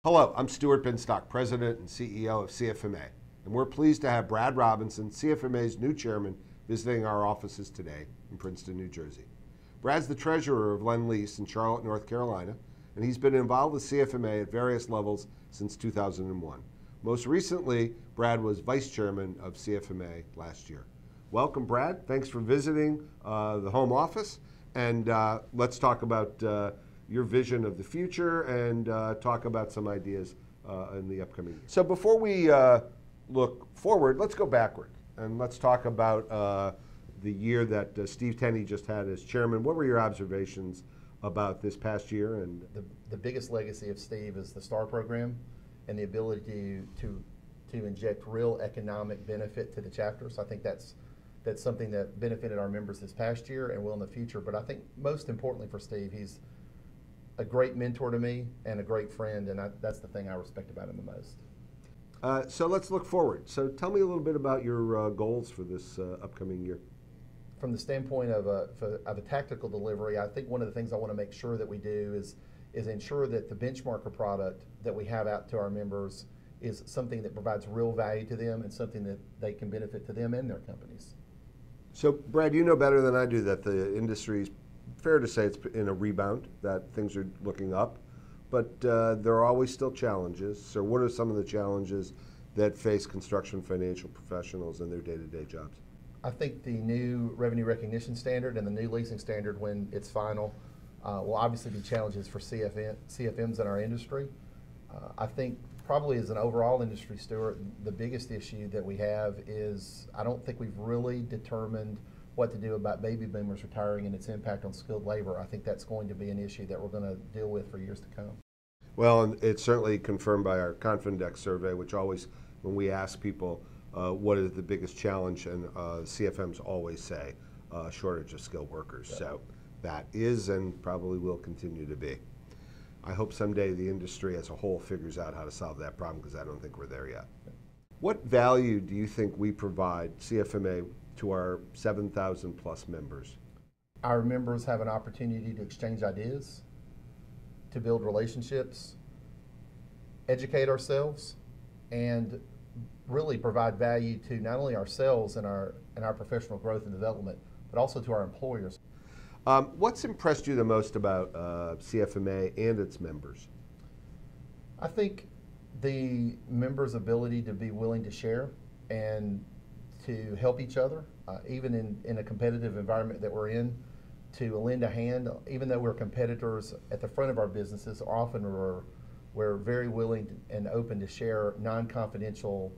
Hello, I'm Stuart Binstock, President and CEO of CFMA, and we're pleased to have Brad Robinson, CFMA's new chairman, visiting our offices today in Princeton, New Jersey. Brad's the treasurer of Lend-Lease in Charlotte, North Carolina, and he's been involved with CFMA at various levels since 2001. Most recently, Brad was vice chairman of CFMA last year. Welcome, Brad. Thanks for visiting the home office, and let's talk about your vision of the future and talk about some ideas in the upcoming year. So before we look forward, let's go backward and let's talk about the year that Steve Tenney just had as chairman. What were your observations about this past year? And the biggest legacy of Steve is the STAR program and the ability to inject real economic benefit to the chapter. So I think that's something that benefited our members this past year and will in the future. But I think most importantly for Steve, he's a great mentor to me and a great friend, and that's the thing I respect about him the most. So let's look forward. So tell me a little bit about your goals for this upcoming year. From the standpoint of a tactical delivery, I think one of the things I want to make sure that we do is ensure that the benchmarker product that we have out to our members is something that provides real value to them and something that they can benefit to them and their companies. So Brad, you know better than I do that the industry's fair to say it's in a rebound, that things are looking up, but there are always still challenges. So what are some of the challenges that face construction financial professionals in their day-to-day jobs? I think the new revenue recognition standard and the new leasing standard, when it's final, will obviously be challenges for CFMs in our industry. I think probably as an overall industry, Stuart, the biggest issue that we have is I don't think we've really determined what to do about baby boomers retiring and its impact on skilled labor. I think that's going to be an issue that we're going to deal with for years to come. Well, and it's certainly confirmed by our Confindex survey, which always, when we ask people what is the biggest challenge, and CFMs always say shortage of skilled workers. Yeah. So that is and probably will continue to be. I hope someday the industry as a whole figures out how to solve that problem, because I don't think we're there yet. Yeah. What value do you think we provide, CFMA, to our 7,000 plus members? Our members have an opportunity to exchange ideas, to build relationships, educate ourselves, and really provide value to not only ourselves and our professional growth and development, but also to our employers. What's impressed you the most about CFMA and its members? I think the members' ability to be willing to share and to help each other, even in a competitive environment that we're in, to lend a hand, even though we're competitors at the front of our businesses. Often we're very willing and open to share non-confidential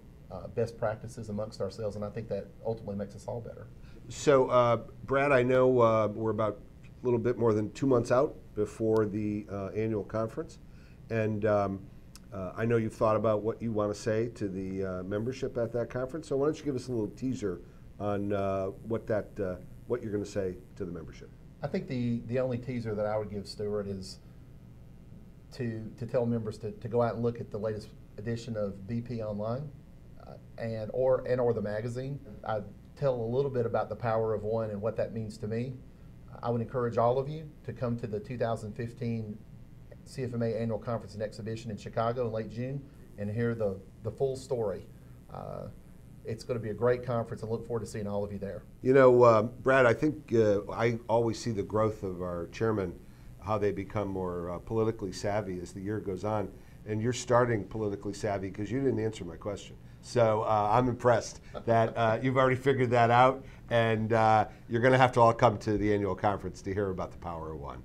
best practices amongst ourselves, and I think that ultimately makes us all better. So, Brad, I know we're about a little bit more than 2 months out before the annual conference, and I know you've thought about what you want to say to the membership at that conference. So why don't you give us a little teaser on what you're going to say to the membership? I think the only teaser that I would give, Stuart, is to tell members to go out and look at the latest edition of BP Online or the magazine. I tell a little bit about the power of one and what that means to me. I would encourage all of you to come to the 2015 CFMA Annual Conference and Exhibition in Chicago in late June and hear the full story. It's going to be a great conference, and look forward to seeing all of you there. You know, Brad, I think I always see the growth of our chairman, how they become more politically savvy as the year goes on, and you're starting politically savvy because you didn't answer my question. So I'm impressed that you've already figured that out, and you're going to have to all come to the annual conference to hear about the power of one.